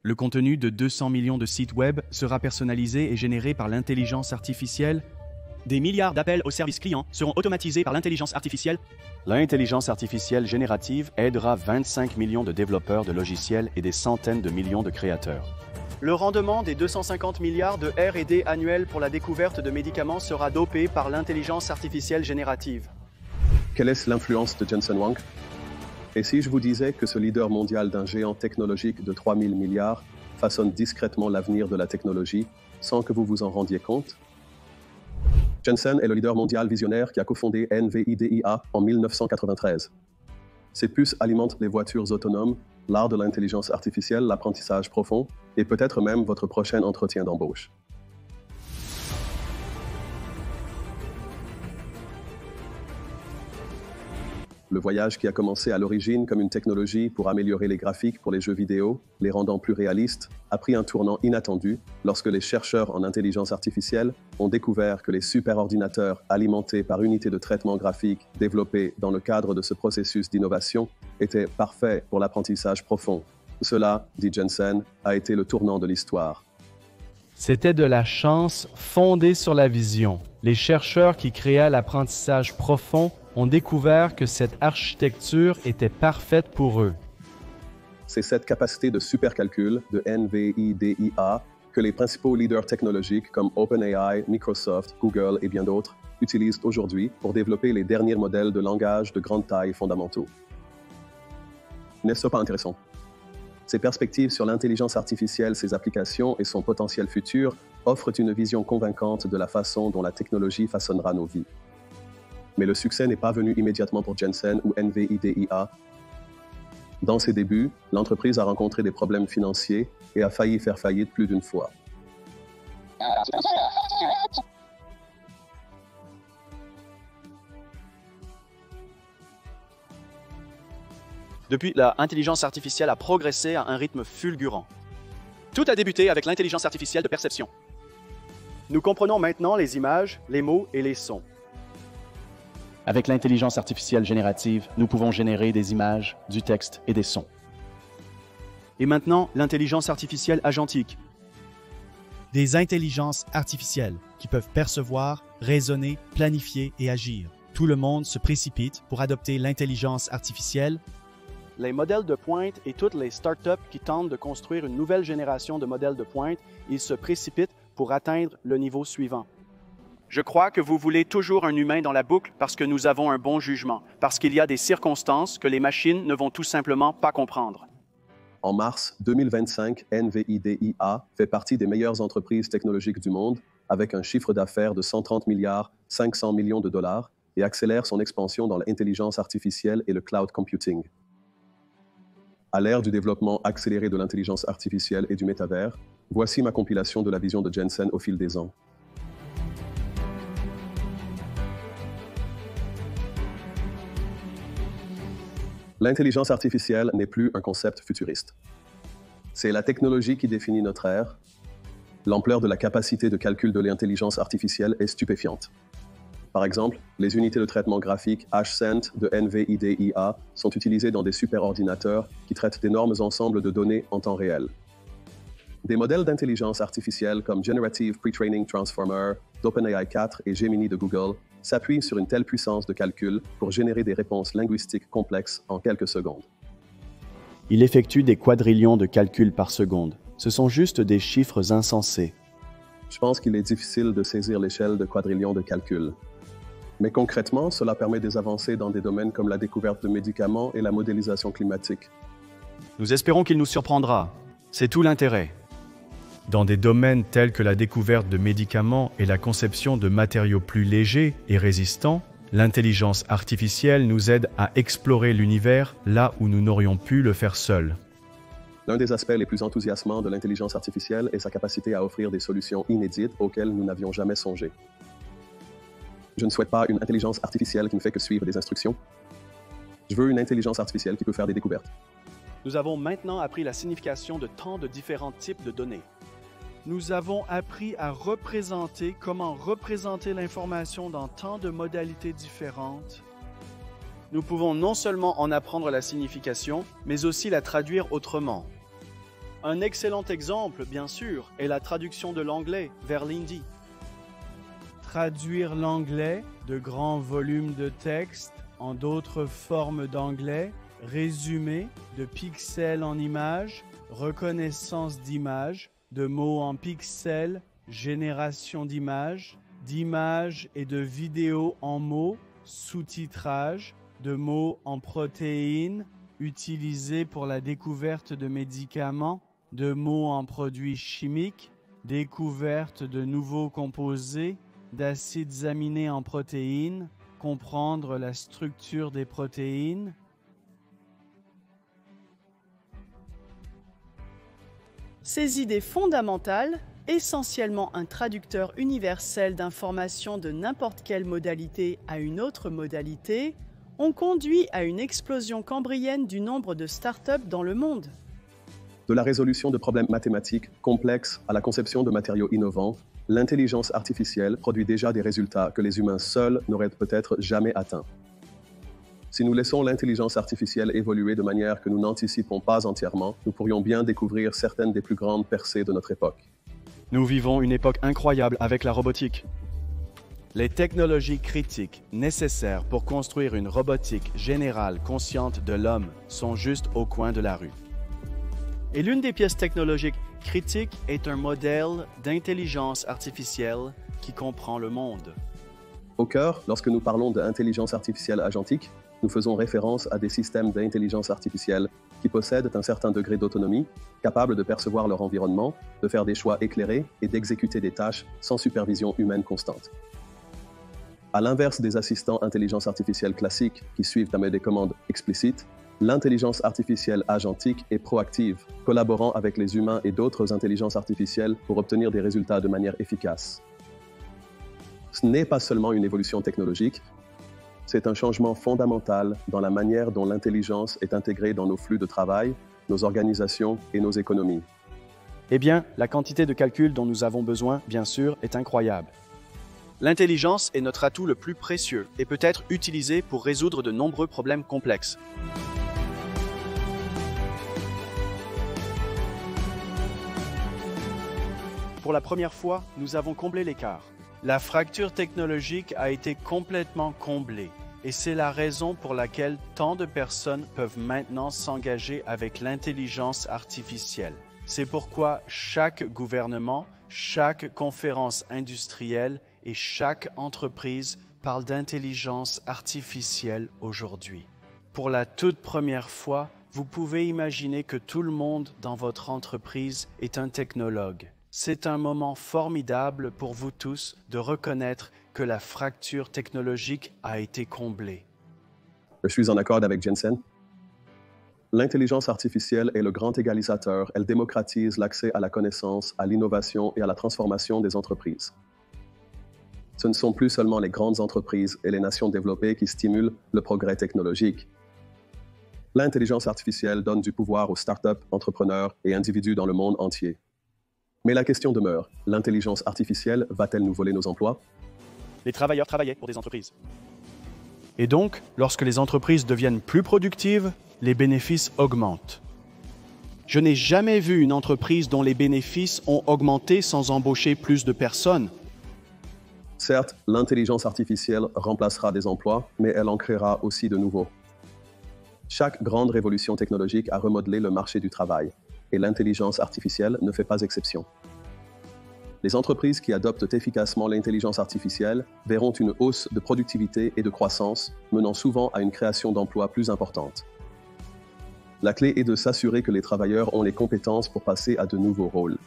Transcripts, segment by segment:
Le contenu de 200 millions de sites web sera personnalisé et généré par l'intelligence artificielle. Des milliards d'appels aux services clients seront automatisés par l'intelligence artificielle. L'intelligence artificielle générative aidera 25 millions de développeurs de logiciels et des centaines de millions de créateurs. Le rendement des 250 milliards de R&D annuels pour la découverte de médicaments sera dopé par l'intelligence artificielle générative. Quelle est l'influence de Jensen Huang? Et si je vous disais que ce leader mondial d'un géant technologique de 3000 milliards façonne discrètement l'avenir de la technologie sans que vous vous en rendiez compte? Jensen est le leader mondial visionnaire qui a cofondé NVIDIA en 1993. Ses puces alimentent les voitures autonomes, l'art de l'intelligence artificielle, l'apprentissage profond et peut-être même votre prochain entretien d'embauche. Le voyage qui a commencé à l'origine comme une technologie pour améliorer les graphiques pour les jeux vidéo, les rendant plus réalistes, a pris un tournant inattendu lorsque les chercheurs en intelligence artificielle ont découvert que les superordinateurs alimentés par unités de traitement graphique développés dans le cadre de ce processus d'innovation étaient parfaits pour l'apprentissage profond. Cela, dit Jensen, a été le tournant de l'histoire. C'était de la chance fondée sur la vision. Les chercheurs qui créaient l'apprentissage profond ont découvert que cette architecture était parfaite pour eux. C'est cette capacité de supercalcul de NVIDIA que les principaux leaders technologiques comme OpenAI, Microsoft, Google et bien d'autres utilisent aujourd'hui pour développer les derniers modèles de langage de grande taille fondamentaux. N'est-ce pas intéressant? Ces perspectives sur l'intelligence artificielle, ses applications et son potentiel futur offrent une vision convaincante de la façon dont la technologie façonnera nos vies. Mais le succès n'est pas venu immédiatement pour Jensen ou NVIDIA. Dans ses débuts, l'entreprise a rencontré des problèmes financiers et a failli faire faillite plus d'une fois. Depuis, l'intelligence artificielle a progressé à un rythme fulgurant. Tout a débuté avec l'intelligence artificielle de perception. Nous comprenons maintenant les images, les mots et les sons. Avec l'intelligence artificielle générative, nous pouvons générer des images, du texte et des sons. Et maintenant, l'intelligence artificielle agentique. Des intelligences artificielles qui peuvent percevoir, raisonner, planifier et agir. Tout le monde se précipite pour adopter l'intelligence artificielle. Les modèles de pointe et toutes les startups qui tentent de construire une nouvelle génération de modèles de pointe, ils se précipitent pour atteindre le niveau suivant. Je crois que vous voulez toujours un humain dans la boucle parce que nous avons un bon jugement, parce qu'il y a des circonstances que les machines ne vont tout simplement pas comprendre. En mars 2025, NVIDIA fait partie des meilleures entreprises technologiques du monde, avec un chiffre d'affaires de 130 milliards 500 millions de dollars et accélère son expansion dans l'intelligence artificielle et le cloud computing. À l'ère du développement accéléré de l'intelligence artificielle et du métavers, voici ma compilation de la vision de Jensen au fil des ans. L'intelligence artificielle n'est plus un concept futuriste. C'est la technologie qui définit notre ère. L'ampleur de la capacité de calcul de l'intelligence artificielle est stupéfiante. Par exemple, les unités de traitement graphique HCent de NVIDIA sont utilisées dans des superordinateurs qui traitent d'énormes ensembles de données en temps réel. Des modèles d'intelligence artificielle comme Generative Pre-Training Transformer d'OpenAI 4 et Gemini de Google s'appuient sur une telle puissance de calcul pour générer des réponses linguistiques complexes en quelques secondes. Il effectue des quadrillions de calculs par seconde. Ce sont juste des chiffres insensés. Je pense qu'il est difficile de saisir l'échelle de quadrillions de calculs. Mais concrètement, cela permet des avancées dans des domaines comme la découverte de médicaments et la modélisation climatique. Nous espérons qu'il nous surprendra. C'est tout l'intérêt. Dans des domaines tels que la découverte de médicaments et la conception de matériaux plus légers et résistants, l'intelligence artificielle nous aide à explorer l'univers là où nous n'aurions pu le faire seuls. L'un des aspects les plus enthousiasmants de l'intelligence artificielle est sa capacité à offrir des solutions inédites auxquelles nous n'avions jamais songé. Je ne souhaite pas une intelligence artificielle qui ne fait que suivre des instructions. Je veux une intelligence artificielle qui peut faire des découvertes. Nous avons maintenant appris la signification de tant de différents types de données. Nous avons appris à représenter comment représenter l'information dans tant de modalités différentes. Nous pouvons non seulement en apprendre la signification, mais aussi la traduire autrement. Un excellent exemple, bien sûr, est la traduction de l'anglais vers l'hindi. Traduire l'anglais de grands volumes de texte en d'autres formes d'anglais, résumé de pixels en images, reconnaissance d'images, de mots en pixels, génération d'images et de vidéos en mots, sous-titrage, de mots en protéines, utilisés pour la découverte de médicaments, de mots en produits chimiques, découverte de nouveaux composés, d'acides aminés en protéines, comprendre la structure des protéines. Ces idées fondamentales, essentiellement un traducteur universel d'informations de n'importe quelle modalité à une autre modalité, ont conduit à une explosion cambrienne du nombre de startups dans le monde. De la résolution de problèmes mathématiques complexes à la conception de matériaux innovants, l'intelligence artificielle produit déjà des résultats que les humains seuls n'auraient peut-être jamais atteints. Si nous laissons l'intelligence artificielle évoluer de manière que nous n'anticipons pas entièrement, nous pourrions bien découvrir certaines des plus grandes percées de notre époque. Nous vivons une époque incroyable avec la robotique. Les technologies critiques nécessaires pour construire une robotique générale consciente de l'homme sont juste au coin de la rue. Et l'une des pièces technologiques critiques est un modèle d'intelligence artificielle qui comprend le monde. Au cœur, lorsque nous parlons d'intelligence artificielle agentique, nous faisons référence à des systèmes d'intelligence artificielle qui possèdent un certain degré d'autonomie, capables de percevoir leur environnement, de faire des choix éclairés et d'exécuter des tâches sans supervision humaine constante. À l'inverse des assistants intelligence artificielle classiques qui suivent des commandes explicites, l'intelligence artificielle agentique est proactive, collaborant avec les humains et d'autres intelligences artificielles pour obtenir des résultats de manière efficace. Ce n'est pas seulement une évolution technologique, c'est un changement fondamental dans la manière dont l'intelligence est intégrée dans nos flux de travail, nos organisations et nos économies. Eh bien, la quantité de calculs dont nous avons besoin, bien sûr, est incroyable. L'intelligence est notre atout le plus précieux et peut être utilisée pour résoudre de nombreux problèmes complexes. Pour la première fois, nous avons comblé l'écart. La fracture technologique a été complètement comblée et c'est la raison pour laquelle tant de personnes peuvent maintenant s'engager avec l'intelligence artificielle. C'est pourquoi chaque gouvernement, chaque conférence industrielle et chaque entreprise parle d'intelligence artificielle aujourd'hui. Pour la toute première fois, vous pouvez imaginer que tout le monde dans votre entreprise est un technologue. C'est un moment formidable pour vous tous de reconnaître que la fracture technologique a été comblée. Je suis en accord avec Jensen. L'intelligence artificielle est le grand égalisateur. Elle démocratise l'accès à la connaissance, à l'innovation et à la transformation des entreprises. Ce ne sont plus seulement les grandes entreprises et les nations développées qui stimulent le progrès technologique. L'intelligence artificielle donne du pouvoir aux startups, entrepreneurs et individus dans le monde entier. Mais la question demeure, l'intelligence artificielle va-t-elle nous voler nos emplois? Les travailleurs travaillaient pour des entreprises. Et donc, lorsque les entreprises deviennent plus productives, les bénéfices augmentent. Je n'ai jamais vu une entreprise dont les bénéfices ont augmenté sans embaucher plus de personnes. Certes, l'intelligence artificielle remplacera des emplois, mais elle en créera aussi de nouveaux. Chaque grande révolution technologique a remodelé le marché du travail. Et l'intelligence artificielle ne fait pas exception. Les entreprises qui adoptent efficacement l'intelligence artificielle verront une hausse de productivité et de croissance, menant souvent à une création d'emplois plus importante. La clé est de s'assurer que les travailleurs ont les compétences pour passer à de nouveaux rôles.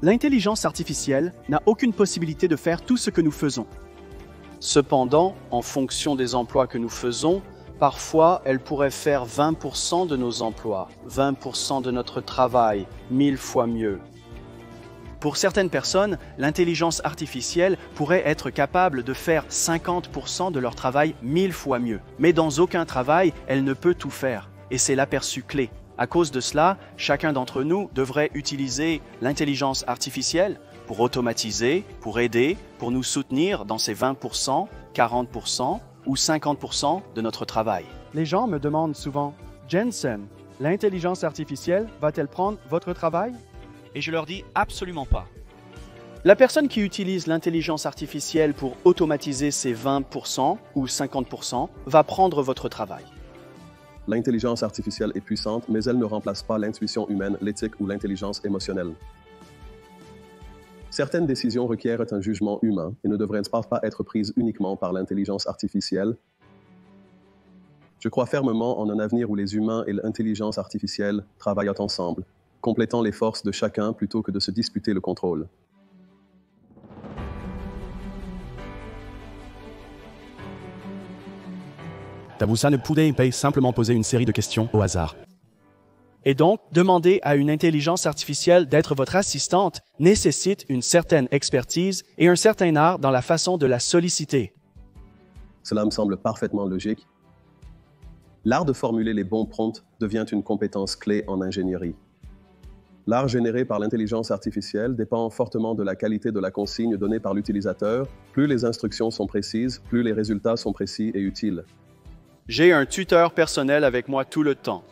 L'intelligence artificielle n'a aucune possibilité de faire tout ce que nous faisons. Cependant, en fonction des emplois que nous faisons, parfois, elle pourrait faire 20% de nos emplois, 20% de notre travail, 1000 fois mieux. Pour certaines personnes, l'intelligence artificielle pourrait être capable de faire 50% de leur travail 1000 fois mieux. Mais dans aucun travail, elle ne peut tout faire. Et c'est l'aperçu clé. À cause de cela, chacun d'entre nous devrait utiliser l'intelligence artificielle pour automatiser, pour aider, pour nous soutenir dans ces 20%, 40%, ou 50% de notre travail. Les gens me demandent souvent « Jensen, L'intelligence artificielle va-t-elle prendre votre travail? Et je leur dis absolument pas. La personne qui utilise l'intelligence artificielle pour automatiser ses 20% ou 50% va prendre votre travail. L'intelligence artificielle est puissante, mais elle ne remplace pas l'intuition humaine, l'éthique ou l'intelligence émotionnelle. Certaines décisions requièrent un jugement humain et ne devraient pas être prises uniquement par l'intelligence artificielle. Je crois fermement en un avenir où les humains et l'intelligence artificielle travaillent ensemble, complétant les forces de chacun plutôt que de se disputer le contrôle. Tabusa ne pouvait pas simplement poser une série de questions au hasard. Et donc, demander à une intelligence artificielle d'être votre assistante nécessite une certaine expertise et un certain art dans la façon de la solliciter. Cela me semble parfaitement logique. L'art de formuler les bons prompts devient une compétence clé en ingénierie. L'art généré par l'intelligence artificielle dépend fortement de la qualité de la consigne donnée par l'utilisateur. Plus les instructions sont précises, plus les résultats sont précis et utiles. J'ai un tuteur personnel avec moi tout le temps.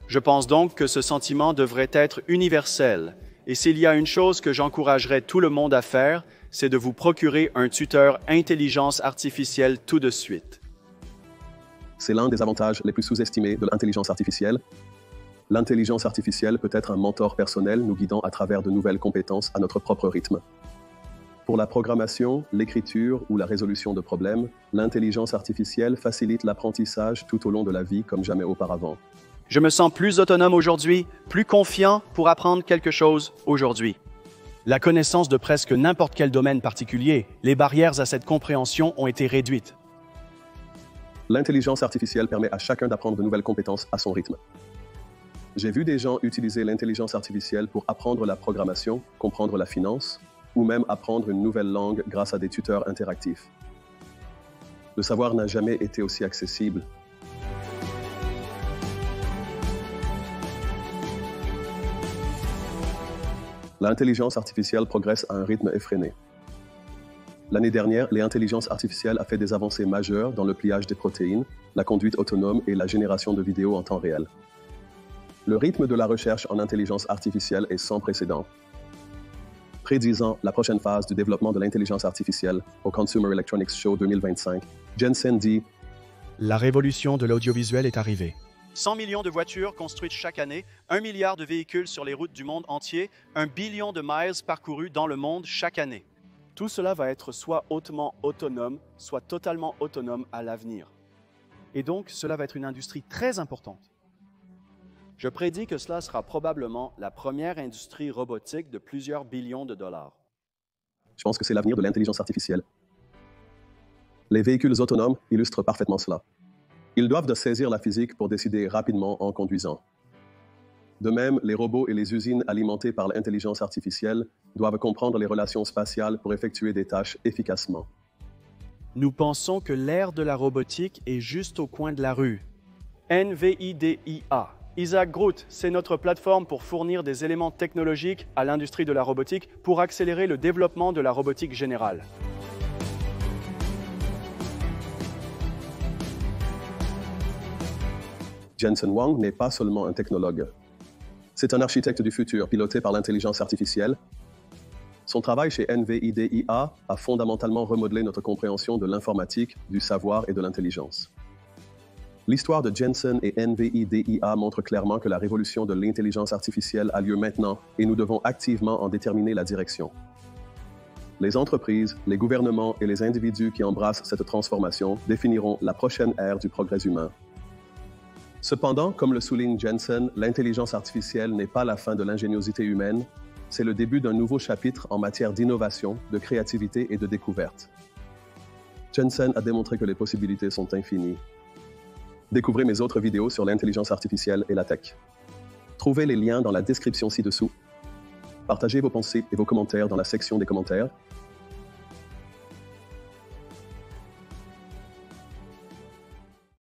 Je pense donc que ce sentiment devrait être universel. Et s'il y a une chose que j'encouragerais tout le monde à faire, c'est de vous procurer un tuteur intelligence artificielle tout de suite. C'est l'un des avantages les plus sous-estimés de l'intelligence artificielle. L'intelligence artificielle peut être un mentor personnel nous guidant à travers de nouvelles compétences à notre propre rythme. Pour la programmation, l'écriture ou la résolution de problèmes, l'intelligence artificielle facilite l'apprentissage tout au long de la vie comme jamais auparavant. Je me sens plus autonome aujourd'hui, plus confiant pour apprendre quelque chose aujourd'hui. La connaissance de presque n'importe quel domaine particulier, les barrières à cette compréhension ont été réduites. L'intelligence artificielle permet à chacun d'apprendre de nouvelles compétences à son rythme. J'ai vu des gens utiliser l'intelligence artificielle pour apprendre la programmation, comprendre la finance, ou même apprendre une nouvelle langue grâce à des tuteurs interactifs. Le savoir n'a jamais été aussi accessible. L'intelligence artificielle progresse à un rythme effréné. L'année dernière, l'intelligence artificielle a fait des avancées majeures dans le pliage des protéines, la conduite autonome et la génération de vidéos en temps réel. Le rythme de la recherche en intelligence artificielle est sans précédent. Prédisant la prochaine phase du développement de l'intelligence artificielle au Consumer Electronics Show 2025, Jensen dit « La révolution de l'audiovisuel est arrivée. 100 millions de voitures construites chaque année, 1 milliard de véhicules sur les routes du monde entier, 1 billion de miles parcourus dans le monde chaque année. Tout cela va être soit hautement autonome, soit totalement autonome à l'avenir. Et donc, cela va être une industrie très importante. Je prédis que cela sera probablement la première industrie robotique de plusieurs billions de dollars. Je pense que c'est l'avenir de l'intelligence artificielle. Les véhicules autonomes illustrent parfaitement cela. Ils doivent saisir la physique pour décider rapidement en conduisant. De même, les robots et les usines alimentées par l'intelligence artificielle doivent comprendre les relations spatiales pour effectuer des tâches efficacement. Nous pensons que l'ère de la robotique est juste au coin de la rue. NVIDIA. Isaac Groot, c'est notre plateforme pour fournir des éléments technologiques à l'industrie de la robotique pour accélérer le développement de la robotique générale. Jensen Huang n'est pas seulement un technologue. C'est un architecte du futur piloté par l'intelligence artificielle. Son travail chez NVIDIA a fondamentalement remodelé notre compréhension de l'informatique, du savoir et de l'intelligence. L'histoire de Jensen et NVIDIA montre clairement que la révolution de l'intelligence artificielle a lieu maintenant et nous devons activement en déterminer la direction. Les entreprises, les gouvernements et les individus qui embrassent cette transformation définiront la prochaine ère du progrès humain. Cependant, comme le souligne Jensen, l'intelligence artificielle n'est pas la fin de l'ingéniosité humaine, c'est le début d'un nouveau chapitre en matière d'innovation, de créativité et de découverte. Jensen a démontré que les possibilités sont infinies. Découvrez mes autres vidéos sur l'intelligence artificielle et la tech. Trouvez les liens dans la description ci-dessous. Partagez vos pensées et vos commentaires dans la section des commentaires.